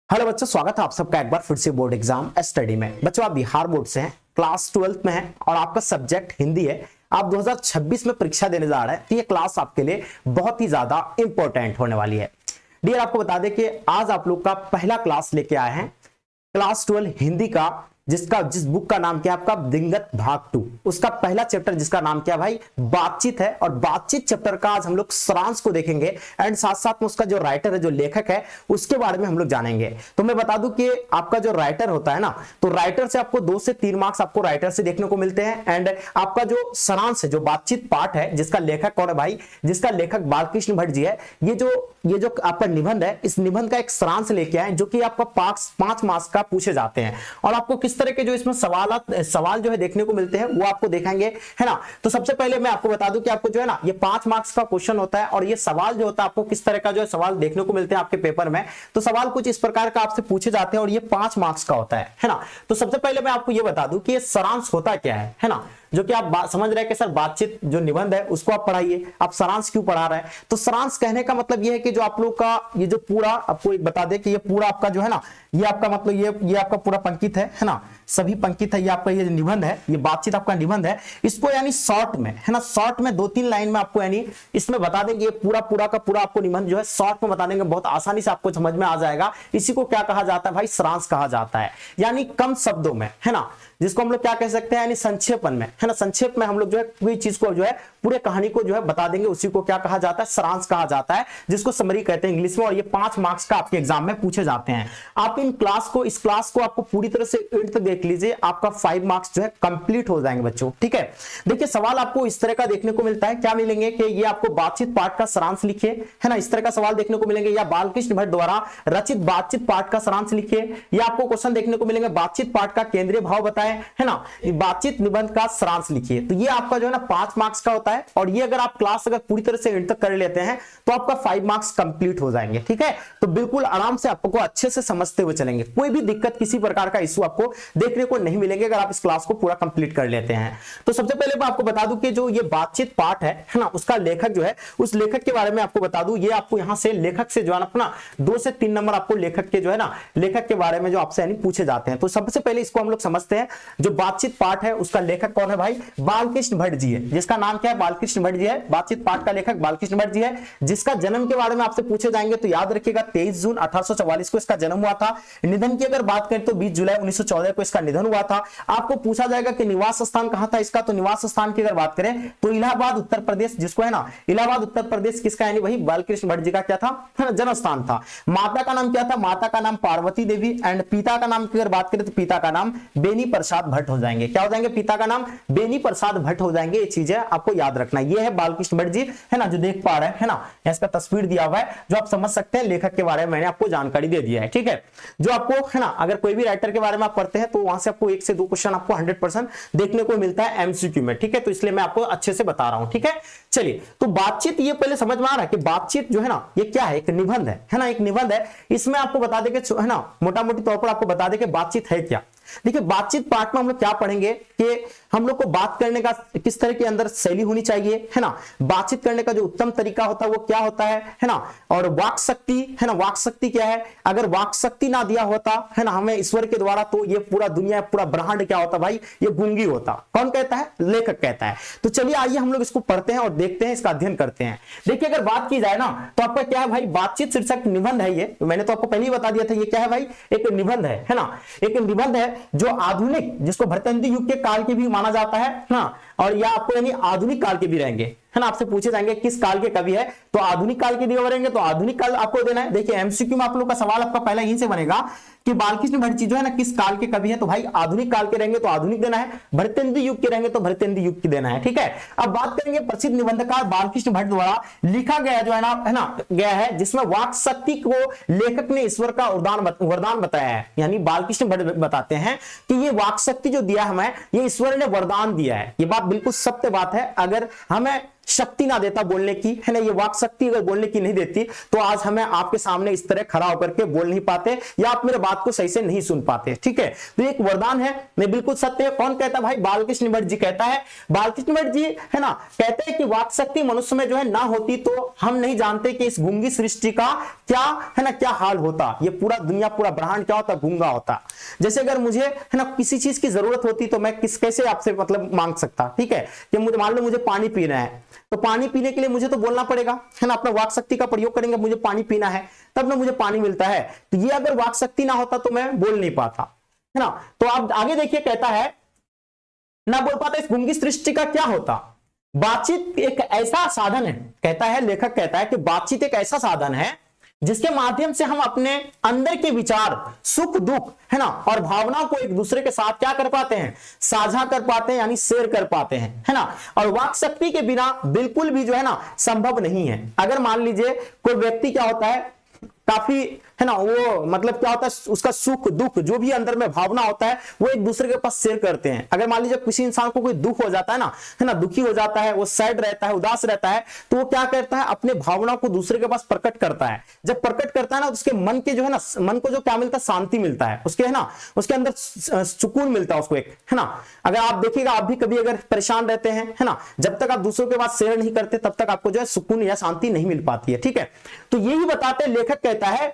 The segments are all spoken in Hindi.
हेलो बच्चों, स्वागत है आप सबका एक बार फिर से बोर्ड एग्जाम स्टडी में। बच्चों आप बिहार बोर्ड से हैं, क्लास 12th में हैं और आपका सब्जेक्ट हिंदी है। आप 2026 में परीक्षा देने जा रहे हैं तो ये क्लास आपके लिए बहुत ही ज्यादा इंपॉर्टेंट होने वाली है। डियर, आपको बता दें कि आज आप लोग का पहला क्लास लेके आए हैं क्लास 12 हिंदी का, जिस बुक का नाम क्या है आपका दिंगत भाग 2, उसका पहला चैप्टर जिसका नाम क्या भाई बातचीत है। और बातचीत चैप्टर का आज हम लोग सारांश को देखेंगे एंड साथ साथ में उसका जो राइटर है, जो लेखक है, उसके बारे में हम लोग जानेंगे। तो मैं बता दूं कि आपका जो राइटर होता है ना, तो राइटर से आपको 2 से 3 मार्क्स आपको राइटर से देखने को मिलते हैं। एंड आपका जो सारांश है, जो बातचीत पार्ट है, जिसका लेखक कौन है भाई, जिसका लेखक बालकृष्ण भट्ट जी है। ये जो आपका निबंध है, इस निबंध का एक सारांश लेके आए जो कि आपका 5 मार्क्स का पूछे जाते हैं। और आपको किस तरह के जो इसमें सवाल जो है देखने को मिलते हैं वो आपको दिखाएंगे, है ना। तो सबसे पहले मैं आपको बता दूं कि आपको जो है ना ये 5 मार्क्स का क्वेश्चन होता है और ये सवाल जो होता है आपको किस तरह का जो है सवाल देखने को मिलते हैं आपके पेपर में। तो सवाल कुछ इस प्रकार का आपसे पूछे जाते हैं और ये 5 मार्क्स का होता है ना। तो सबसे पहले मैं आपको ये बता दूं कि ये सारांश होता क्या है ना। जो कि आप समझ रहे हैं कि सर बातचीत जो निबंध है उसको आप पढ़ाइए, आप सारांश क्यों पढ़ा रहे हैं। तो सारांश कहने का मतलब ये है कि जो आप लोग का ये जो पूरा आपको एक बता दें कि ये पूरा आपका जो है ना, ये आपका मतलब ये आपका पूरा पंक्तित है ना, सभी पंक्तित है। ये आपका ये निबंध है, ये बातचीत आपका निबंध है। इसको यानी शॉर्ट में, है ना, शॉर्ट में 2-3 लाइन में आपको यानी इसमें बता देंगे। ये पूरा का पूरा आपको निबंध जो है शॉर्ट में बता देंगे, बहुत आसानी से आपको समझ में आ जाएगा। इसी को क्या कहा जाता है भाई, सारांश कहा जाता है, यानी कम शब्दों में, है ना, जिसको हम लोग क्या कह सकते हैं यानी संक्षेपण में, है ना। संक्षेप में हम लोग जो है कोई चीज को जो है पूरे कहानी को जो है बता देंगे, उसी को क्या कहा जाता है, सारांश कहा जाता है, जिसको समरी कहते हैं इंग्लिश में। और ये 5 मार्क्स का आपके एग्जाम में पूछे जाते हैं। आप इस क्लास को आपको पूरी तरह से एंड तक देख लीजिए, आपका 5 मार्क्स जो है कंप्लीट हो जाएंगे बच्चों, ठीक है। देखिए सवाल आपको इस तरह का देखने को मिलता है, क्या मिलेंगे कि ये आपको बातचीत पाठ का सारांश लिखिए, है ना, इस तरह का सवाल देखने को मिलेंगे। या बालकृष्ण भट्ट द्वारा रचित बातचीत पाठ का सारांश लिखिए। या आपको क्वेश्चन देखने को मिलेंगे बातचीत पाठ का केंद्रीय भाव बताएं, है ना, बातचीत निबंध का सारांश लिखिए। तो ये आपका जो है ना 5 मार्क्स का होता है। और ये अगर आप क्लास अगर पूरी तरह से एंड तक कर लेते हैं तो आपका 5 मार्क्स कंप्लीट हो जाएंगे, ठीक है। तो बिल्कुल आराम से आपको अच्छे से समझते हुए चलेंगे, कोई भी दिक्कत किसी प्रकार का इश्यू आपको देखने को नहीं मिलेंगे अगर आप इस क्लास को पूरा कंप्लीट कर लेते हैं। तो सबसे पहले मैं आपको बता दूं कि जो ये बातचीत पाठ है ना, उसका लेखक जो है, उस लेखक के बारे में आपको बता दूं। ये आपको यहां से लेखक से जो है अपना 2 से 3 नंबर आपको लेखक के जो है ना, लेखक के बारे में जो आपसे यानी पूछे जाते हैं। तो सबसे पहले इसको हम लोग समझते हैं। जो बातचीत पाठ है उसका लेखक कौन है भाई, बालकृष्ण भट्ट जी है, जिसका नाम क्या है, बालकृष्ण भट्ट जी है। बातचीत पाठ का लेखक बालकृष्ण भट्ट जी है। जिसका जन्म के बारे में आपसे पूछे जाएंगे तो याद रखिएगा 23 जून 1844 को इसका जन्म हुआ था। निधन की अगर बात करें तो 20 जुलाई 1914 को इसका निधन हुआ था। आपको पूछा जाएगा कि निवास स्थान कहां था इसका, तो निवास स्थान की अगर बात करें तो इलाहाबाद उत्तर प्रदेश, जिसको है ना इलाहाबाद उत्तर प्रदेश किसका यानी वही बालकृष्ण भट्ट जी का क्या था, जन्म स्थान था। माता का नाम क्या था, माता का नाम पार्वती देवी। एंड पिता का नाम की अगर बात करें तो पिता का नाम बेनी प्रसाद भट्ट हो जाएंगे। क्या हो जाएंगे, पिता का नाम बेनी प्रसाद भट्ट हो जाएंगे। ये चीजें आपको याद रखना। ये है बालकृष्ण भट्ट जी, है ना, जो देख पा रहे हैं, है ना, इसका तस्वीर दिया हुआ है, जो आप समझ सकते हैं। लेखक के बारे में मैंने आपको जानकारी दे दिया है, ठीक है। जो आपको है ना, अगर कोई भी राइटर के बारे में आप पढ़ते हैं तो वहां से आपको 1 से 2 क्वेश्चन आपको 100% देखने को मिलता है एमसीक्यू में, ठीक है। तो इसलिए मैं आपको अच्छे से बता रहा हूं, ठीक है। चलिए, तो बातचीत ये पहले समझ में आ रहा है कि बातचीत जो है ना, ये क्या है, एक निबंध है ना, एक निबंध है। इसमें आपको बता दें कि है ना, मोटा मोटी तौर पर आपको बता दें कि बातचीत है क्या। देखिए बातचीत पार्ट में हम लोग क्या पढ़ेंगे कि हम लोग को बात करने का किस तरह के अंदर शैली होनी चाहिए, है ना, बातचीत करने का जो उत्तम तरीका होता है वो क्या होता है ना। और वाक शक्ति, है ना, वाक शक्ति क्या है, अगर वाक शक्ति ना दिया होता, है ना, हमें ईश्वर के द्वारा, तो ये पूरा दुनिया, पूरा ब्रह्मांड क्या होता भाई, ये गूंगी होता। कौन कहता है, लेखक कहता है। तो चलिए आइए हम लोग इसको पढ़ते हैं और देखते हैं, इसका अध्ययन करते हैं। देखिए अगर बात की जाए ना तो आपका क्या है भाई, बातचीत शीर्षक निबंध है। ये मैंने तो आपको पहले ही बता दिया था, ये क्या है भाई, एक निबंध है ना, एक निबंध है जो आधुनिक, जिसको भरतंती युग के काल के भी माना जाता है ना, और या आपको यानी आधुनिक काल के भी रहेंगे, है ना। आपसे पूछे जाएंगे किस काल के कवि है, तो आधुनिक काल के दिए रहेंगे, तो आधुनिक काल आपको देना है। देखिए एमसीक्यू में आप लोग का सवाल आपका पहला यहीं से बनेगा कि बालकृष्ण भट्ट जी जो है ना किस काल के कवि है, तो भाई आधुनिक काल के रहेंगे तो आधुनिक देना है, भरतंती युग के रहेंगे तो भरतंती युग की देना है, ठीक है। अब बात करेंगे प्रसिद्ध निबंधकार बालकृष्ण भट्ट द्वारा लिखा गया जो है ना गया है, जिसमें वाक शक्ति को लेखक ने ईश्वर का वरदान बताया है। यानी बालकृष्ण भट्ट बताते हैं कि ये वाक शक्ति जो दिया हमें, ये ईश्वर ने वरदान दिया है। ये बात बिल्कुल सत्य बात है। अगर हमें शक्ति ना देता बोलने की, है ना, ये वाक शक्ति अगर बोलने की नहीं देती तो आज हमें आपके सामने इस तरह खड़ा होकर के बोल नहीं पाते या आप मेरे बात को सही से नहीं सुन पाते। ठीक है, तो एक वरदान है, मैं बिल्कुल सत्य है। कौन कहता है भाई? बालकृष्ण भट्ट जी कहता है। बालकृष्ण भट्ट जी, है ना, कहते हैं कि वाक शक्ति मनुष्य में जो है ना होती तो हम नहीं जानते कि इस गूंगी सृष्टि का क्या, है ना, क्या हाल होता। ये पूरा दुनिया, पूरा ब्रह्मांड क्या होता? गूंगा होता। जैसे अगर मुझे, है ना, किसी चीज की जरूरत होती तो मैं कैसे आपसे मतलब मांग सकता? ठीक है, कि मुझे मान लो मुझे पानी पीना है, तो पानी पीने के लिए मुझे तो बोलना पड़ेगा, है ना, अपना वाक शक्ति का प्रयोग करेंगे, मुझे पानी पीना है, तब ना मुझे पानी मिलता है। तो ये अगर वाक शक्ति ना होता तो मैं बोल नहीं पाता, है ना। तो आप आगे देखिए, कहता है ना बोल पाता, इस गूंगी सृष्टि का क्या होता? बातचीत एक ऐसा साधन है, कहता है, लेखक कहता है कि बातचीत एक ऐसा साधन है जिसके माध्यम से हम अपने अंदर के विचार, सुख दुख, है ना, और भावनाओं को एक दूसरे के साथ क्या कर पाते हैं? साझा कर पाते हैं, यानी शेयर कर पाते हैं, है ना। और वाक शक्ति के बिना बिल्कुल भी जो है ना संभव नहीं है। अगर मान लीजिए कोई व्यक्ति क्या होता है, काफी, है ना, वो मतलब क्या होता है, उसका सुख दुख जो भी अंदर में भावना होता है वो एक दूसरे के पास शेयर करते हैं। अगर मान लीजिए किसी इंसान को कोई दुख हो जाता है ना, है ना, दुखी हो जाता है, वो सैड रहता है, उदास रहता है, तो वो क्या करता है? अपने भावना को दूसरे के पास प्रकट करता है। जब प्रकट करता है ना, उसके मन के जो है ना, मन को जो क्या मिलता है? शांति मिलता है, उसके, है ना, उसके अंदर सुकून मिलता है उसको एक, है ना। अगर आप देखिएगा, आप भी कभी अगर परेशान रहते हैं, है ना, जब तक आप दूसरों के पास शेयर नहीं करते तब तक आपको जो है सुकून या शांति नहीं मिल पाती है। ठीक है, तो यही बताते लेखक कहता है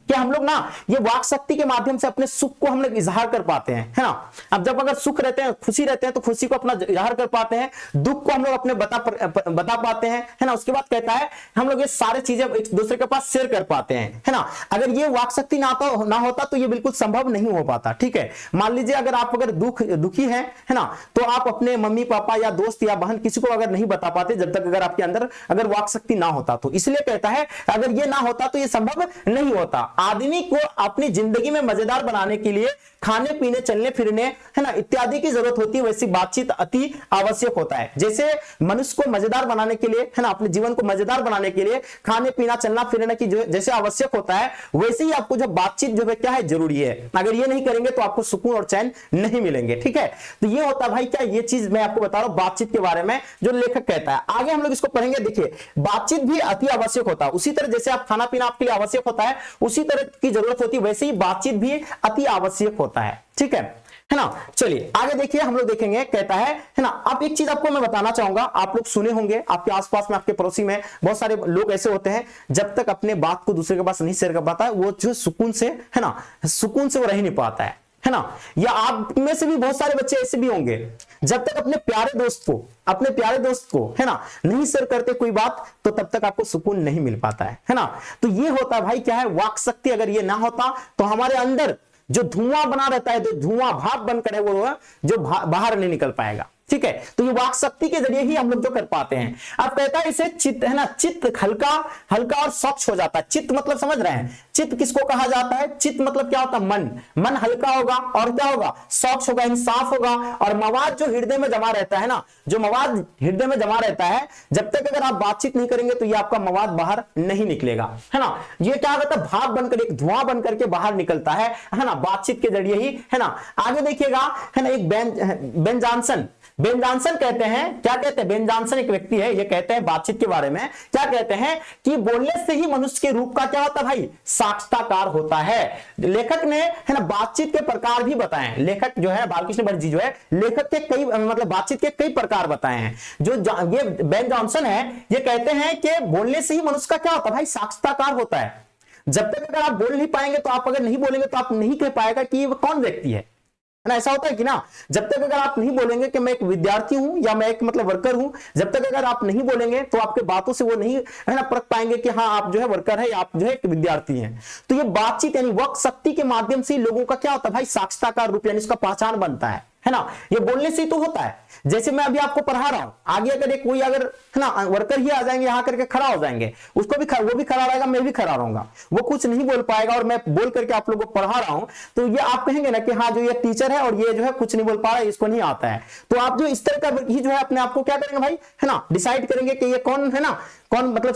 कि हम लोग ना ये वाक शक्ति के माध्यम से अपने सुख को हम लोग इजहार कर पाते हैं, है ना। अब जब अगर सुख रहते हैं, खुशी रहते हैं, तो खुशी को अपना इजहार कर पाते हैं, दुख को हम लोग अपने बता पाते हैं, है ना। उसके बाद कहता है हम लोग ये सारे चीजें एक दूसरे के पास शेयर कर पाते हैं, है ना। अगर ये वाक शक्ति ना होता तो ये बिल्कुल संभव नहीं हो पाता। ठीक है, मान लीजिए अगर आप अगर दुखी है ना, तो आप अपने मम्मी पापा या दोस्त या बहन किसी को अगर नहीं बता पाते जब तक अगर आपके अंदर अगर वाक शक्ति ना होता तो। इसलिए कहता है अगर ये ना होता तो ये संभव नहीं होता। आदमी को अपनी जिंदगी में मजेदार बनाने के लिए खाने पीने, चलने फिरने, है ना, इत्यादि की जरूरत होती है, वैसी बातचीत अति आवश्यक होता है। जैसे मनुष्य को मजेदार बनाने के लिए, है ना, अपने जीवन को मजेदार बनाने के लिए खाने पीना, चलना फिरना की जो जैसे आवश्यक होता है, वैसे ही आपको जो बातचीत जो है क्या है, जरूरी है। अगर ये नहीं करेंगे तो आपको सुकून और चैन नहीं मिलेंगे। ठीक है, तो ये होता है भाई क्या, ये चीज मैं आपको बता रहा हूं बातचीत के बारे में जो लेखक कहता है। आगे हम लोग इसको पढ़ेंगे। देखिए, बातचीत भी अति आवश्यक होता है। उसी तरह जैसे आप खाना पीना आपके लिए आवश्यक होता है, उसी तरह की जरूरत होती है, वैसे ही बातचीत भी अति आवश्यक होता है। ठीक है ना। चलिए आगे देखिए, हम लोग देखेंगे, कहता है ना। अब एक चीज आपको मैं बताना चाहूंगा, आप लोग सुने होंगे, आपके आसपास में, आपके पड़ोसी में बहुत सारे लोग ऐसे होते हैं, जब तक अपने बात को दूसरे के पास नहीं शेयर कर पाता है, वो जो सुकून से, है ना, सुकून से वो रह नहीं पाता है ना। या आप में से भी बहुत सारे बच्चे ऐसे भी होंगे, जब तक अपने प्यारे दोस्त को, है ना, नहीं शेयर करते कोई बात, तो तब तक आपको सुकून नहीं मिल पाता है ना। तो ये होता है भाई क्या है, वाक शक्ति अगर ये ना होता तो हमारे अंदर जो धुआं बना रहता है, जो धुआं भाप बनकर है, वो जो बाहर नहीं निकल पाएगा। ठीक है, तो ये वाक शक्ति के जरिए ही हम लोग जो कर पाते हैं। अब कहता है इसे चित्त, है ना, चित्त हल्का और स्वच्छ हो जाता है। चित्त मतलब समझ रहे हैं, चित्त किसको कहा जाता है? चित्त मतलब क्या होता है? मन हल्का होगा और क्या होगा? स्वच्छ होगा, साफ होगा। और मवाद जो हृदय में जमा रहता है ना, जो मवाद हृदय में जमा रहता है, जब तक अगर आप बातचीत नहीं करेंगे तो ये आपका मवाद बाहर नहीं निकलेगा, है ना। ये क्या होता है? भाप बनकर, एक धुआं बनकर के बाहर निकलता है ना, बातचीत के जरिए ही, है ना। आगे देखिएगा, है ना, एक बेन जॉनसन कहते हैं, क्या कहते हैं? बेन जॉनसन एक व्यक्ति है, ये कहते हैं बातचीत के बारे में, क्या कहते हैं कि बोलने से ही मनुष्य के रूप का क्या होता है भाई? साक्षात्कार होता है। लेखक ने, है ना, बातचीत के प्रकार भी बताए हैं। लेखक जो है बालकृष्ण भट्ट जी जो है, लेखक के कई मतलब बातचीत के कई प्रकार बताए हैं। जो ये बेन जॉनसन है, ये कहते हैं कि बोलने से ही मनुष्य का क्या होता है भाई? साक्षात्कार होता है। जब तक अगर आप बोल नहीं पाएंगे, तो आप अगर नहीं बोलेंगे तो आप नहीं कह पाएगा कि वो कौन व्यक्ति है ना। ऐसा होता है कि ना, जब तक अगर आप नहीं बोलेंगे कि मैं एक विद्यार्थी हूं या मैं एक मतलब वर्कर हूं, जब तक अगर आप नहीं बोलेंगे तो आपके बातों से वो नहीं, है ना, परख पाएंगे कि हाँ आप जो है वर्कर है या आप जो है एक विद्यार्थी हैं। तो ये बातचीत यानी वाक शक्ति के माध्यम से लोगों का क्या होता है भाई? साक्षात्कार रूप, यानी इसका पहचान बनता है ना। ये बोलने से ही तो होता है। जैसे मैं अभी आपको पढ़ा रहा हूं, आगे अगर एक कोई अगर, है ना, वर्कर ही आ जाएंगे, यहां करके खड़ा हो जाएंगे, उसको भी वो भी खड़ा रहेगा, मैं भी खड़ा रहूंगा, वो कुछ नहीं बोल पाएगा और मैं बोल करके आप लोगों को पढ़ा रहा हूं, तो ये आप कहेंगे ना कि हाँ जो ये टीचर है और ये जो है कुछ नहीं बोल पा रहा है, इसको नहीं आता है। तो आप जो इस तरह का ही जो है अपने आप को क्या करेंगे भाई, है ना, डिसाइड करेंगे कि ये कौन है ना, कौन मतलब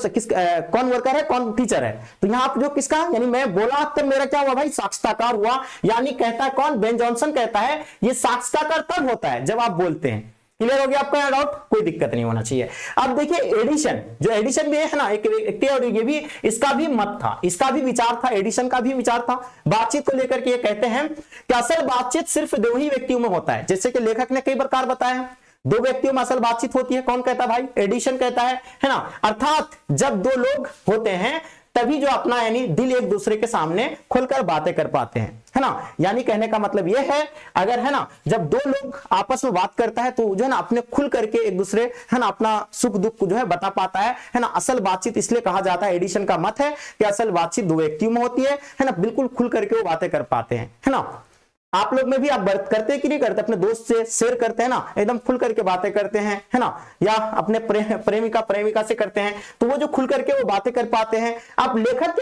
कौन वर्कर है, कौन टीचर है। तो यहां आप जो किसका, यानी मैं बोला तब मेरा क्या हुआ भाई? साक्षात्कार हुआ। यानी कहता है कौन? बेन जॉनसन कहता है ये साक्षात्कार तब होता है जब आप बोलते हैं। क्लियर हो गया आपका यहाँ डाउट, कोई दिक्कत नहीं होना चाहिए। अब देखिए एडिशन, जो एडिशन भी है ना एक और ये भी इसका भी मत था, इसका भी विचार था, एडिशन का भी विचार था बातचीत को लेकर के। ये कहते हैं कि असल बातचीत सिर्फ दो ही व्यक्तियों में होता है, जैसे कि लेखक ने कई प्रकार बताया है, दो व्यक्तियों में असल बातचीत होती है। कौन कहता है भाई? एडिशन कहता है ना। अर्थात जब दो लोग होते हैं तभी जो अपना यानी दिल एक दूसरे के सामने खुलकर बातें कर पाते हैं, है ना। यानी कहने का मतलब यह है, अगर है ना जब दो लोग आपस में बात करता है तो जो है ना अपने खुल करके एक दूसरे है ना अपना सुख दुख जो है बता पाता है ना। असल बातचीत इसलिए कहा जाता है, एडिशन का मत है कि असल बातचीत दो व्यक्तियों में होती है ना, बिल्कुल खुल करके वो बातें कर पाते हैं, है ना। आप लोग में भी आप बात करते कि नहीं करते? अपने दोस्त से शेयर करते हैं ना, एकदम खुल करके बातें करते हैं, है ना, या अपने प्रेमिका से करते हैं, तो वो जो खुल करके वो बातें कर पाते हैं। अब लेखक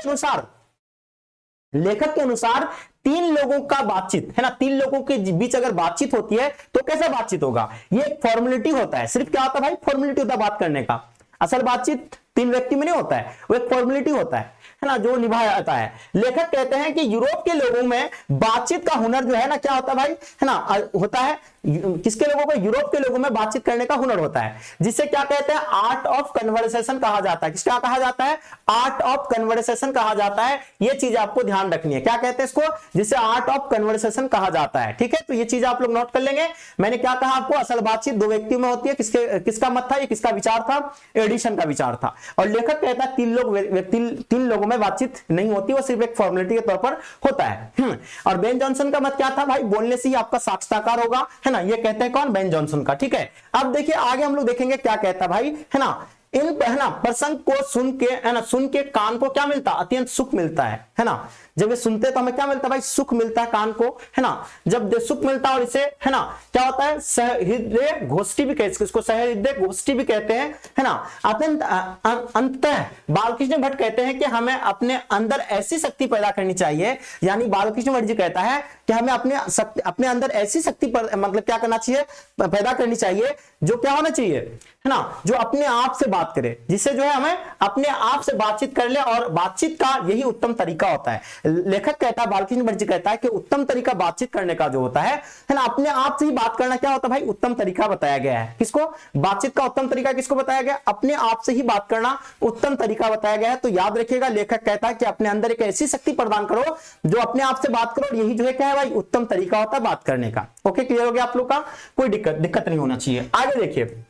के अनुसार तीन लोगों का बातचीत है ना, तीन लोगों के बीच अगर बातचीत होती है तो कैसा बातचीत होगा? ये एक फॉर्मेलिटी होता है। सिर्फ क्या होता है भाई? फॉर्मेलिटी होता है बात करने का। असल बातचीत तीन व्यक्ति में नहीं होता है, वो एक फॉर्मेलिटी होता है ना, जो निभाया जाता है। लेखक कहते हैं कि यूरोप के लोगों में बातचीत का हुनर जो है ना, क्या होता है भाई? है ना, होता है किसके लोगों को? यूरोप के लोगों में बातचीत करने का हुनर होता है, जिसे क्या कहते हैं? आर्ट ऑफ कन्वर्सेशन कहा जाता है। किसका कहा जाता है? आर्ट ऑफ कन्वर्सेशन कहा जाता है। ये चीज आपको ध्यान रखनी है। क्या कहते हैं इसको? जिसे आर्ट ऑफ कन्वर्सेशन कहा जाता है। ठीक है, तो ये चीज आप लोग नोट कर लेंगे। मैंने क्या कहा आपको? असल बातचीत दो व्यक्तियों में होती है। किसका मत था? ये किसका विचार था? एडिशन का विचार था। और लेखक कहता है तीन लोगों में बातचीत नहीं होती, वो सिर्फ एक फॉर्मेलिटी के तौर पर होता है। और बेन जॉनसन का मत क्या था भाई? बोलने से ही आपका साक्षात्कार होगा, है ना। ये कहते हैं कौन? बेन जॉनसन का। ठीक है, अब देखिए आगे हम लोग देखेंगे क्या कहता है भाई, है ना। है ना, प्रसंग को सुन के, है ना, सुन के कान को क्या मिलता? अत्यंत सुख मिलता है ना। जब ये सुनते हैं तो हमें क्या मिलता है भाई? सुख मिलता है कान को, है ना। जब सुख मिलता है और इसे, है ना, क्या होता है? सहृदय गोष्ठी भी कहते हैं इसको, सहृदय गोष्ठी भी कहते हैं, है ना। अत्यंत अंततः बालकृष्ण भट्ट कहते हैं कि हमें अपने अंदर ऐसी शक्ति पैदा करनी चाहिए, यानी बालकृष्ण भट्ट जी कहता है कि हमें अपने अंदर ऐसी शक्ति मतलब क्या करना चाहिए? पैदा करनी चाहिए, जो क्या होना चाहिए, है ना, जो अपने आप से बात करे, जिससे जो है हमें अपने आप से बातचीत कर ले। और बातचीत का यही उत्तम तरीका होता है। लेखक कहता है, बालकृष्ण भट्ट जी कहता है कि उत्तम तरीका बातचीत करने का जो होता है ना, अपने आप से ही बात करना क्या होता है भाई? उत्तम तरीका बताया गया है। किसको? बातचीत का उत्तम तरीका किसको बताया गया? अपने आप से ही बात करना उत्तम तरीका बताया गया है। तो याद रखिएगा, लेखक कहता है कि अपने अंदर एक ऐसी शक्ति प्रदान करो जो अपने आप से बात करो, यही जो है क्या है भाई? उत्तम तरीका होता है बात करने का। ओके, क्लियर हो गया आप लोग का? कोई दिक्कत नहीं होना चाहिए। आगे देखिए,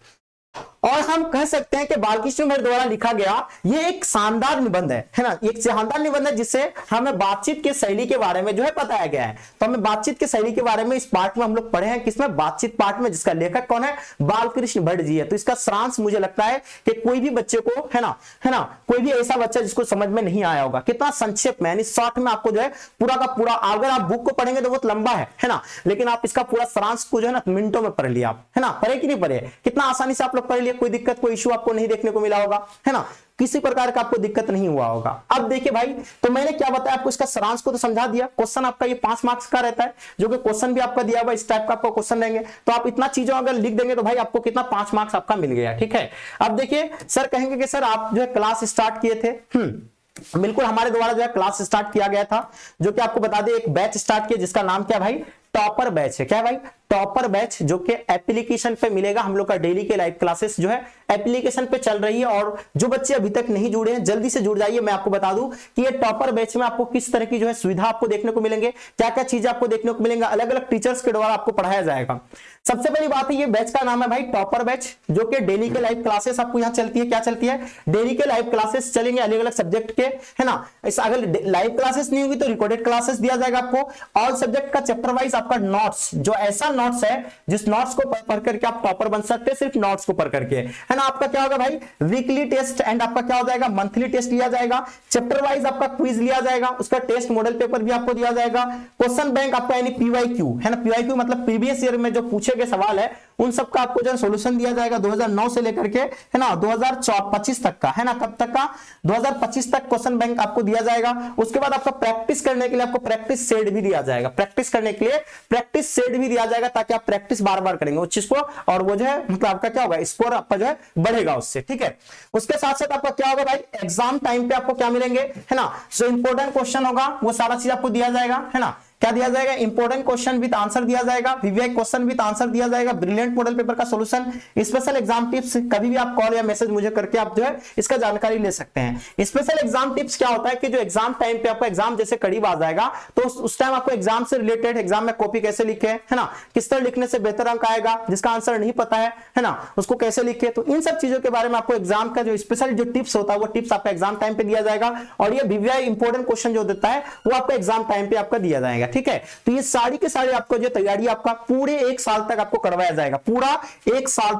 और हम कह सकते हैं कि बालकृष्ण भट्ट द्वारा लिखा गया ये एक शानदार निबंध है ना, एक शानदार निबंध है जिससे हमें बातचीत की शैली के बारे में जो है बताया गया है। तो हमें बातचीत की शैली के बारे में इस पार्ट में हम लोग पढ़े हैं, किसमें? बातचीत पार्ट में, जिसका लेखक कौन है? बालकृष्ण भट्ट जी है। तो इसका सारांश मुझे लगता है कि कोई भी बच्चे को, है ना, कोई भी ऐसा बच्चा जिसको समझ में नहीं आया होगा, कितना संक्षेप में यानी शॉर्ट में आपको जो है पूरा का पूरा, अगर आप बुक को पढ़ेंगे तो बहुत लंबा है ना, लेकिन आप इसका पूरा सारांश को जो है ना मिनटों में पढ़ लिया आप, है ना। पढ़े कि नहीं पढ़े? कितना आसानी से आप लोग पढ़ लिए, कोई दिक्कत, कोई इशू आपको नहीं देखने को मिला होगा, है ना, किसी प्रकार का आपको दिक्कत नहीं हुआ होगा। अब देखिए भाई, तो मैंने क्या बताया आपको? इसका सारांश को तो समझा दिया। क्वेश्चन आपका ये 5 मार्क्स का रहता है, जो कि क्वेश्चन भी आपका दिया हुआ इस टाइप का आपको क्वेश्चन देंगे। तो आप इतना चीजों अगर लिख देंगे तो भाई आपको कितना 5 मार्क्स आपका मिल गया। ठीक है, अब देखिए सर कहेंगे कि सर आप जो है क्लास स्टार्ट किए थे। बिल्कुल, हमारे द्वारा जो है क्लास स्टार्ट किया गया था, जो कि आपको बता दें एक बैच स्टार्ट किया जिसका नाम क्या भाई? टॉपर बैच है। क्या भाई? टॉपर बैच, जो कि एप्लीकेशन पे मिलेगा। हम लोग का डेली के लाइव क्लासेस जो है एप्लीकेशन पे चल रही है, और जो बच्चे अभी तक नहीं जुड़े हैं जल्दी से जुड़ जाइए। मैं आपको बता दूं कि ये टॉपर बैच में आपको किस तरह की जो है सुविधा आपको देखने को मिलेंगे, क्या क्या चीजें आपको देखने को मिलेंगे, अलग अलग टीचर्स के द्वारा आपको पढ़ाया जाएगा। सबसे पहली बात है, ये बैच का नाम है भाई टॉपर बैच, जो कि डेली के लाइव क्लासेस आपको यहाँ चलती है। क्या चलती है? डेली के लाइव क्लासेस चलेंगे अलग अलग सब्जेक्ट के, है ना। इस अगर लाइव क्लासेस नहीं होगी तो रिकॉर्डेड क्लासेस दिया जाएगा आपको। ऑल सब्जेक्ट का चैप्टर वाइज आपका नोट्स, जो ऐसा नोट्स है जिस नोट्स को पढ़ करके आप टॉपर बन सकते हैं, सिर्फ नोट्स को पढ़ करके, है ना। आपका क्या होगा भाई? वीकली टेस्ट एंड आपका क्या हो जाएगा? मंथली टेस्ट लिया जाएगा। चैप्टर वाइज आपका क्विज लिया जाएगा, उसका टेस्ट मॉडल पेपर भी आपको दिया जाएगा। क्वेश्चन बैंक आपका यानी पीवाईक्यू, है ना। पीवाईक्यू मतलब प्रीवियस ईयर में जो पूछे गए सवाल है उन सब का आपको जो सॉल्यूशन दिया जाएगा 2009 से लेकर के, है ना, 2025 तक का, है ना। कब तक का? 2025 तक क्वेश्चन बैंक आपको दिया जाएगा। उसके बाद आपका प्रैक्टिस करने के लिए आपको प्रैक्टिस सेट भी दिया जाएगा। प्रैक्टिस करने के लिए प्रैक्टिस सेट भी दिया जाएगा, ताकि आप प्रैक्टिस बार बार करेंगे उस चीज को, और वो जो है मतलब आपका क्या होगा? स्कोर आपका जो है बढ़ेगा उससे। ठीक है, उसके साथ साथ आपका क्या होगा भाई? एग्जाम टाइम पे आपको क्या मिलेंगे, है ना। सो इंपॉर्टेंट क्वेश्चन होगा, वो सारा चीज आपको दिया जाएगा, है ना। क्या दिया जाएगा, इंपॉर्टेंट क्वेश्चन विद आंसर दिया जाएगा, वीवीआई क्वेश्चन विद आंसर दिया जाएगा, ब्रिलियंट मॉडल पेपर का सॉल्यूशन, स्पेशल एग्जाम टिप्स। कभी भी आप कॉल या मैसेज मुझे करके आप जो है इसका जानकारी ले सकते हैं। स्पेशल एग्जाम टिप्स क्या होता है कि जो एग्जाम टाइम पे आपका एग्जाम जैसे करीब आ जाएगा तो उस टाइम आपको एग्जाम से रिलेटेड एग्जाम में कॉपी कैसे लिखे है ना, किस तरह लिखने से बेहतर अंक आएगा, जिसका आंसर नहीं पता है ना, उसको कैसे लिखे, तो इन सब चीजों के बारे में आपको एग्जाम का जो स्पेशल जो टिप्स होता है वो टिप्स आपका एग्जाम टाइम पे दिया जाएगा। और ये वीवीआई इंपॉर्टेंट क्वेश्चन जो देता है वो आपको एग्जाम टाइम पे आपका दिया जाएगा। ठीक है, तो ये सारी के सारी आपको जो तैयारी आपका पूरे एक साल तक आपको करवाया जाएगा, पूरा एक साल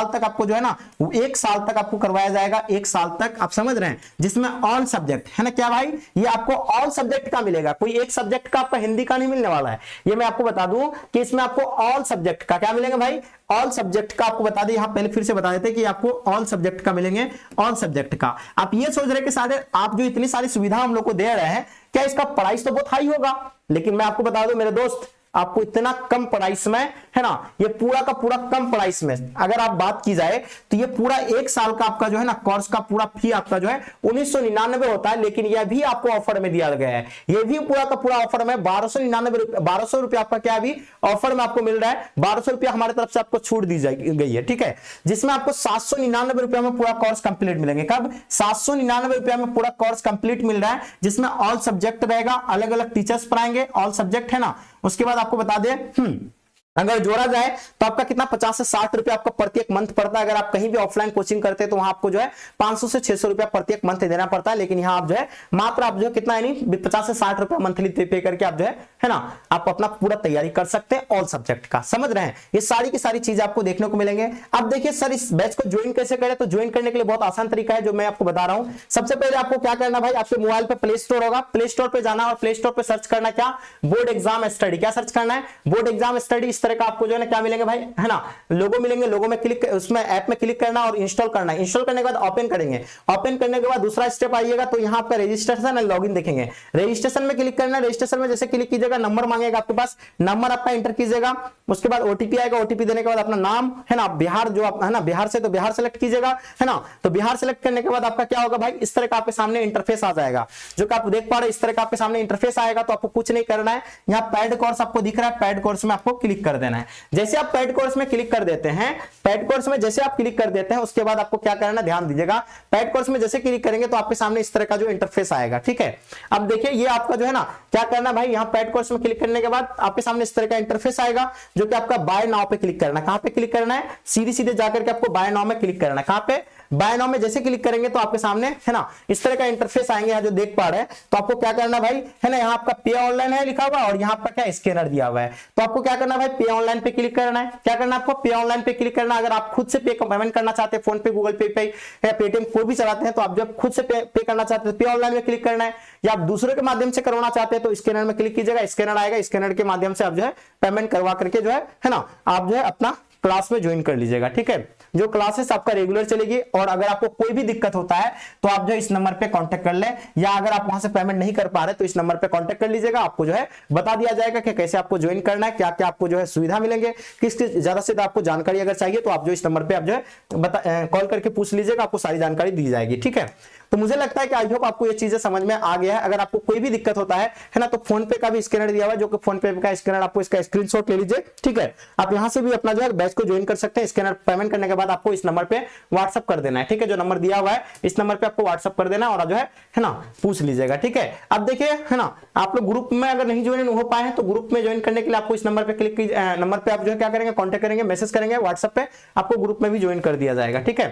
तक आपको जो है ना एक साल तक आपको करवाया जाएगा, एक साल तक आप समझ रहे हैं, जिसमें ऑल सब्जेक्ट है ना, क्या भाई ये आपको ऑल सब्जेक्ट का मिलेगा, कोई एक सब्जेक्ट का आपका हिंदी का नहीं मिलने वाला है। ये मैं आपको बता दूं कि इसमें आपको ऑल सब्जेक्ट का क्या मिलेगा भाई, ऑल सब्जेक्ट का आपको बता दें, यहां पहले फिर से बता देते कि आपको ऑल सब्जेक्ट का मिलेंगे, ऑल सब्जेक्ट का। आप ये सोच रहे कि सारे आप जो इतनी सारी सुविधा हम लोग को दे रहे हैं, क्या इसका प्राइस तो बहुत हाई होगा, लेकिन मैं आपको बता दूं मेरे दोस्त, आपको इतना कम प्राइस में है ना, ये पूरा का पूरा कम प्राइस में अगर आप बात की जाए तो ये पूरा एक साल का आपका जो है ना कोर्स का पूरा फी आपका जो है 1999 होता है, लेकिन यह भी आपको ऑफर में दिया गया है, ये भी पूरा का पूरा ऑफर में 1200 रुपया आपका क्या अभी ऑफर में आपको मिल रहा है, 1200 रुपया हमारे तरफ से आपको छूट दी गई है। ठीक है, जिसमें आपको 799 रुपया में पूरा कोर्स कंप्लीट मिलेंगे। कब, 799 रुपया में पूरा कोर्स कंप्लीट मिल रहा है, जिसमें ऑल सब्जेक्ट रहेगा, अलग अलग टीचर्स पढ़ाएंगे, ऑल सब्जेक्ट है ना। उसके बाद आपको बता दें अगर जोड़ा जाए तो आपका कितना 50 से 60 रुपया आपका प्रत्येक मंथ पड़ता है। अगर आप कहीं भी ऑफलाइन कोचिंग करते हैं तो वहां आपको जो है 500 से 600 रुपया प्रत्येक मंथ देना पड़ता है, लेकिन यहाँ आप जो है मात्र आप जो है कितना यानी 50 से 60 रुपया मंथली पे करके आप जो है ना आप अपना पूरा तैयारी कर सकते हैं ऑल सब्जेक्ट का। समझ रहे हैं, ये सारी की सारी चीजें आपको देखने को मिलेंगे। अब देखिए सर इस बैच को ज्वाइन कैसे करें, तो ज्वाइन करने के लिए बहुत आसान तरीका है जो मैं आपको बता रहा हूं। सबसे पहले आपको क्या करना भाई, आपके मोबाइल पे प्ले स्टोर होगा, प्ले स्टोर पे जाना और प्ले स्टोर पे सर्च करना क्या, बोर्ड एग्जाम स्टडी। क्या सर्च करना है, बोर्ड एग्जाम स्टडी। इस तरह का आपको जो है क्या मिलेंगे भाई, है ना, लोगो मिलेंगे, लोगो में क्लिक, उसमें ऐप में क्लिक करना और इंस्टॉल करना है। इंस्टॉल करने के बाद ओपन करेंगे, ओपन करने के बाद दूसरा स्टेप आइएगा तो यहाँ आपका रजिस्ट्रेशन एंड लॉगिन देखेंगे, रजिस्ट्रेशन में क्लिक करना है। रजिस्ट्रेशन में जैसे क्लिक कीजिएगा नंबर मांगेगा आपके पास, नंबर आपका एंटर कीजिएगा, उसके बाद ओटीपी आएगा, ओटीपी देने के बाद अपना नाम है ना, बिहार जो आप है ना बिहार से तो बिहार सेलेक्ट कीजिएगा, है ना। तो बिहार सेलेक्ट करने के बाद आपका क्या होगा भाई, इस तरह का आपके सामने इंटरफेस आ जाएगा, जो कि आप देख पा रहे हैं, इस तरह का आपके सामने इंटरफेस आएगा। तो आपको कुछ नहीं करना है, यहाँ पैड कोर्स आपको दिख रहा है, पैड कोर्स में आपको क्लिक कर देना है। जैसे आप पैड कोर्स में क्लिक कर देते हैं, पैड कोर्स में जैसे आप क्लिक कर देते हैं उसके बाद आपको क्या करना है, ध्यान दीजिएगा, पैड कोर्स में जैसे क्लिक करेंगे तो आपके सामने इस तरह का जो इंटरफेस आएगा। ठीक है, अब देखिए ये आपका जो है ना क्या करना है भाई, यहाँ पैड कोर्स में क्लिक करने के बाद आपके सामने इस तरह का इंटरफेस आएगा, जो कि आपका बाय नाउ पे क्लिक करना है। कहां पे क्लिक करना है, सीधे सीधे जाकर के आपको बाय नाउ में क्लिक करना है। कहां पे, बाय नाउ में जैसे क्लिक करेंगे तो आपके सामने है ना इस तरह का इंटरफेस आएंगे, यहाँ जो देख पा रहे हैं। तो आपको क्या करना भाई, है ना, यहाँ आपका पे ऑनलाइन है लिखा हुआ और यहाँ पर क्या स्कैनर दिया हुआ है। तो आपको क्या करना है भाई, पे ऑनलाइन पे क्लिक करना है। क्या करना है आपको, पे ऑनलाइन पे क्लिक करना। अगर आप खुद से पेमेंट करना चाहते हैं, फोन पे, गूगल पे या पेटीएम कोई भी चलाते हैं, तो आप जब खुद से पे करना चाहते हैं तो पे ऑनलाइन में क्लिक करना है। या आप दूसरे के माध्यम से करवाना चाहते हैं तो स्कैनर में क्लिक कीजिएगा, स्कैनर आएगा, स्कैनर के माध्यम से आप जो है पेमेंट करवा करके जो है ना आप जो है अपना क्लास में ज्वाइन कर लीजिएगा। ठीक है, जो क्लासेस आपका रेगुलर चलेगी। और अगर आपको कोई भी दिक्कत होता है तो आप जो इस नंबर पे कांटेक्ट कर ले, या अगर आप वहां से पेमेंट नहीं कर पा रहे तो इस नंबर पे कांटेक्ट कर लीजिएगा। आपको जो है बता दिया जाएगा कि कैसे आपको ज्वाइन करना है, क्या क्या आपको जो है सुविधा मिलेंगे, किसकी ज्यादा से ज्यादा आपको जानकारी अगर चाहिए तो आप जो इस नंबर पे आप जो है कॉल करके पूछ लीजिएगा, आपको सारी जानकारी दी जाएगी। ठीक है, तो मुझे लगता है कि आई होप आपको ये चीजें समझ में आ गया है। अगर आपको कोई भी दिक्कत होता है ना, तो फोन पे का भी स्कैनर दिया हुआ है, जो कि फोन पे का स्कैनर आपको इसका स्क्रीनशॉट ले लीजिए। ठीक है, आप यहां से भी अपना जो है बैच को ज्वाइन कर सकते हैं। स्कैनर पेमेंट करने के बाद आपको इस नंबर पे व्हाट्सअप कर देना है। ठीक है, जो नंबर दिया हुआ है इस नंबर पे आपको व्हाट्सअप कर देना और जो है ना पूछ लीजिएगा। ठीक है, अब देखिए है ना, आप लोग ग्रुप में अगर नहीं ज्वाइन हो पाए हैं तो ग्रुप में ज्वाइन करने के लिए आपको इस नंबर पे क्लिक कीजिए, नंबर पे आप जो है क्या करेंगे, कॉन्टेक्ट करेंगे, मैसेज करेंगे व्हाट्सएप पे, आपको ग्रुप में भी ज्वाइन कर दिया जाएगा। ठीक है,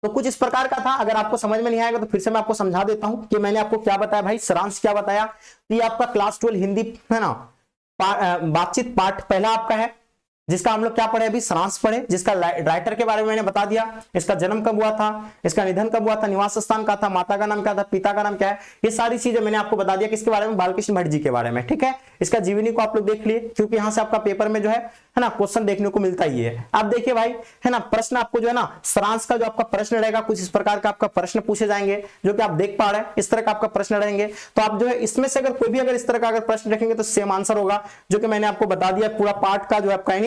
तो कुछ इस प्रकार का था। अगर आपको समझ में नहीं आएगा तो फिर से मैं आपको समझा देता हूं कि मैंने आपको क्या बताया भाई, सारांश क्या बताया। तो ये आपका क्लास 12 हिंदी है ना बातचीत पाठ पहला आपका है, जिसका हम लोग क्या पढ़े अभी, सारांश पढ़े, जिसका राइटर के बारे में मैंने बता दिया, इसका जन्म कब हुआ था, इसका निधन कब हुआ था, निवास स्थान का था, माता का नाम क्या था, पिता का नाम क्या है, ये सारी चीजें मैंने आपको बता दिया। किसके बारे में, बालकृष्ण भट्ट जी के बारे में। ठीक है, इसका जीवनी को आप लोग देख लिए, क्योंकि यहां से आपका पेपर में जो है ना क्वेश्चन देखने को मिलता ही है। आप देखिए भाई है ना, प्रश्न आपको जो है ना सारांश का जो आपका प्रश्न रहेगा, कुछ इस प्रकार का आपका प्रश्न पूछे जाएंगे, जो कि आप देख पा रहे हैं, इस तरह का आपका प्रश्न रहेंगे। तो आप जो है इसमें से अगर कोई भी अगर इस तरह का अगर प्रश्न रखेंगे तो सेम आंसर होगा, जो कि मैंने आपको बता दिया। पूरा पार्ट का जो आपका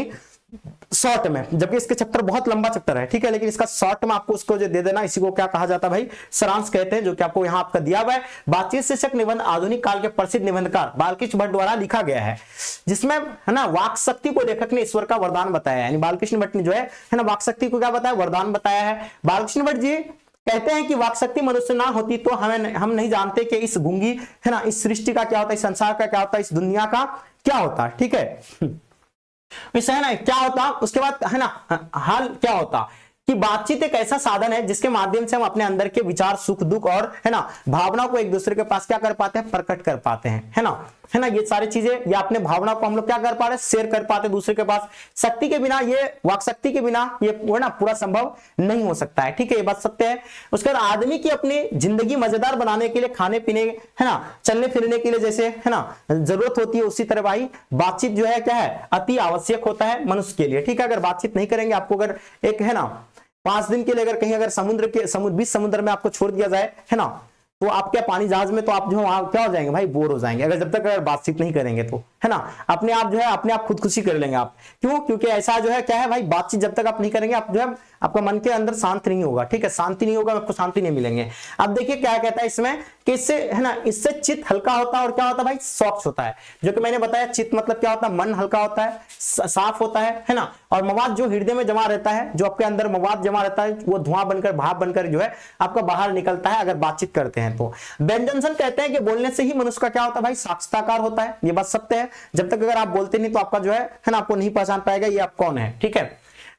शॉर्ट में, जबकि इसके चैप्टर बहुत लंबा चैप्टर है, ठीक है, लेकिन इसका शॉर्ट में आपको उसको जो दे देना, इसी को क्या कहा जाता है भाई, सारांश कहते हैं, जो कि आपको यहाँ आपका दिया हुआ है। बातचीत शीर्षक निबंध आधुनिक काल के प्रसिद्ध निबंधकार बालकृष्ण भट्ट द्वारा लिखा गया है, जिसमें है ना वाक शक्ति को लेखक ने ईश्वर का वरदान बताया है। यानी बालकृष्ण भट्ट ने जो है ना वाक शक्ति को क्या बताया, वरदान बताया है। बालकृष्ण भट्ट जी कहते हैं कि वाक शक्ति मनुष्य ना होती तो हम नहीं जानते कि इस गूंगी है ना इस सृष्टि का क्या होता है, इस संसार का क्या होता है, इस दुनिया का क्या होता है, ठीक है, इसे है ना क्या होता। उसके बाद है ना हाल क्या होता कि बातचीत एक ऐसा साधन है जिसके माध्यम से हम अपने अंदर के विचार, सुख दुख और है ना भावना को एक दूसरे के पास क्या कर पाते हैं, प्रकट कर पाते हैं, है ना ये सारी चीजें या अपने भावना को हम लोग क्या कर पा रहे हैं, शेयर कर पाते हैं दूसरे के पास। शक्ति के बिना, ये वाक शक्ति के बिना ये है ना पूरा संभव नहीं हो सकता है, ठीक है, ये बात सत्य है। उसके बाद आदमी की अपनी जिंदगी मजेदार बनाने के लिए, खाने पीने है ना चलने फिरने के लिए जैसे है ना जरूरत होती है, उसी तरह भाई बातचीत जो है क्या है, अति आवश्यक होता है मनुष्य के लिए, ठीक है। अगर बातचीत नहीं करेंगे, आपको अगर एक है ना 5 दिन के लिए अगर कहीं अगर बीच समुद्र में आपको छोड़ दिया जाए, है ना, तो आप क्या पानी जहाज में, तो आप जो वहां क्या हो जाएंगे भाई, बोर हो जाएंगे, अगर जब तक अगर बातचीत नहीं करेंगे तो, है ना, अपने आप जो है अपने आप खुदकुशी कर लेंगे आप। क्यों? क्योंकि ऐसा जो है क्या है भाई, बातचीत जब तक आप नहीं करेंगे, आप जो है आपका मन के अंदर शांत नहीं होगा, ठीक है, शांति नहीं होगा, आपको शांति नहीं मिलेंगे। अब देखिए क्या कहता है इसमें कि इससे है ना, इससे चित्त हल्का होता है और क्या होता है भाई, स्वच्छ होता है। जो कि मैंने बताया चित्त मतलब क्या होता है, मन हल्का होता है, साफ होता है ना, और मवाद जो हृदय में जमा रहता है, जो आपके अंदर मवाद जमा रहता है, वो धुआं बनकर, भाप बनकर जो है आपका बाहर निकलता है अगर बातचीत करते हैं तो। बेन जॉनसन कहते हैं कि बोलने से ही मनुष्य का क्या होता है भाई, साक्षात्कार होता है। ये बात सत्य है, जब तक अगर आप बोलते नहीं तो आपका जो है ना आपको नहीं पहचान पाएगा ये आप कौन है, ठीक है।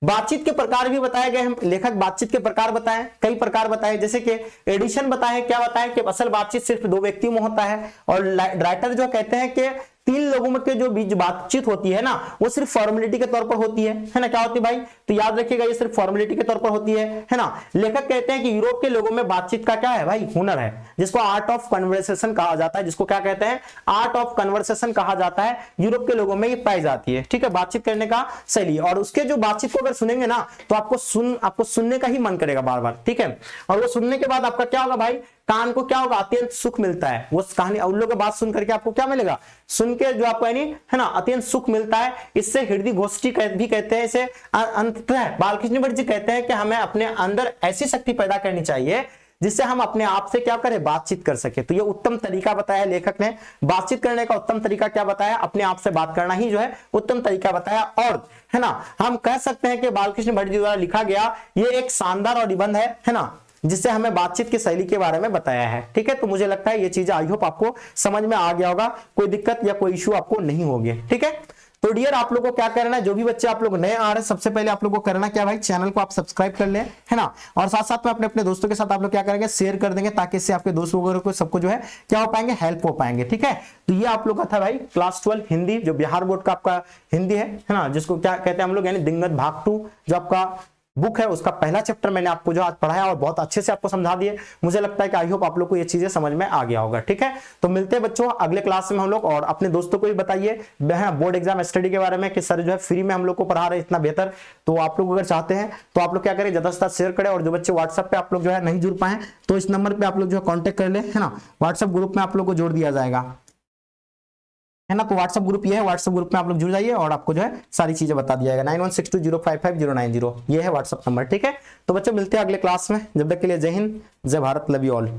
बातचीत के प्रकार भी बताए गए हैं, लेखक बातचीत के प्रकार बताए, कई प्रकार बताए, जैसे कि एडिशन बताए, क्या बताए कि असल बातचीत सिर्फ 2 व्यक्तियों में होता है, और राइटर जो कहते हैं कि 3 लोगों में के जो बीच बातचीत होती है ना, वो सिर्फ फॉर्मेलिटी के तौर पर होती है ना, क्या होती है भाई, तो याद रखिएगा ये सिर्फ फॉर्मेलिटी के तौर पर होती है ना। लेखक कहते हैं कि यूरोप के लोगों में बातचीत का क्या है भाई, हुनर है, जिसको आर्ट ऑफ कन्वर्सेशन कहा जाता है, जिसको क्या कहते हैं, आर्ट ऑफ कन्वर्सेशन कहा जाता है, यूरोप के लोगों में ये पाई जाती है, ठीक है, बातचीत करने का शैली। और उसके जो बातचीत को अगर सुनेंगे ना तो आपको सुनने का ही मन करेगा बार बार, ठीक है, और वो सुनने के बाद आपका क्या होगा भाई, कान को क्या होगा, अत्यंत सुख मिलता है। वो कहानी उन लोगों की बात सुन करके आपको क्या मिलेगा, सुन के जो आपको यानी है ना अत्यंत सुख मिलता है। इससे हृदय गोष्ठी भी कहते हैं इसे। अंततः बालकृष्ण भट्ट जी कहते हैं कि हमें अपने अंदर ऐसी शक्ति पैदा करनी चाहिए जिससे हम अपने आप से क्या करें, बातचीत कर सके। तो ये उत्तम तरीका बताया लेखक ने, बातचीत करने का उत्तम तरीका क्या बताया, अपने आप से बात करना ही जो है उत्तम तरीका बताया। और है ना हम कह सकते हैं कि बालकृष्ण भट्ट जी द्वारा लिखा गया ये एक शानदार और निबंध है ना, जिससे हमें बातचीत की शैली के बारे में बताया है, ठीक है। तो मुझे लगता है ये चीजें आई होप आपको समझ में आ गया होगा, कोई दिक्कत या कोई इश्यू आपको नहीं होगी, ठीक है। तो डियर आप लोगों को क्या करना है, जो भी बच्चे आप लोग नए आ रहे हैं, सबसे पहले आप लोगों को करना क्या भाई, चैनल को आप सब्सक्राइब कर लें, है ना, और साथ साथ में अपने दोस्तों के साथ आप लोग क्या करेंगे, शेयर कर देंगे, ताकि इससे आपके दोस्त वगैरह को सबको जो है क्या हो पाएंगे, हेल्प हो पाएंगे, ठीक है। तो ये आप लोग का था भाई क्लास 12 हिंदी, जो बिहार बोर्ड का आपका हिंदी है ना, जिसको क्या कहते हैं हम लोग, यानी दिंगत भाग 2 जो आपका बुक है, उसका पहला चैप्टर मैंने आपको जो आज पढ़ाया और बहुत अच्छे से आपको समझा दिए। मुझे लगता है कि आई होप आप लोग को ये चीजें समझ में आ गया होगा, ठीक है। तो मिलते हैं बच्चों अगले क्लास में हम लोग, और अपने दोस्तों को भी बताइए बोर्ड एग्जाम स्टडी के बारे में कि सर जो है फ्री में हम लोग को पढ़ा रहे हैं इतना बेहतर। तो आप लोग अगर चाहते हैं तो आप लोग क्या करें, ज्यादा से ज्यादा शेयर करें, और जो बच्चे व्हाट्सएप पे आप लोग जो है नहीं जुड़ पाए तो इस नंबर पे आप लोग जो है कॉन्टेक्ट कर ले, है ना, व्हाट्सएप ग्रुप में आप लोग को जोड़ दिया जाएगा, है ना। तो व्हाट्सएप ग्रुप ये है, व्हाट्सएप ग्रुप में आप लोग जुड़ जाइए और आपको जो है सारी चीजें बता दिया जाएगा। 9162055090 ये है व्हाट्सएप नंबर, ठीक है। तो बच्चों मिलते हैं अगले क्लास में, जब तक के लिए जय हिंद, जय भारत, लव यू ऑल।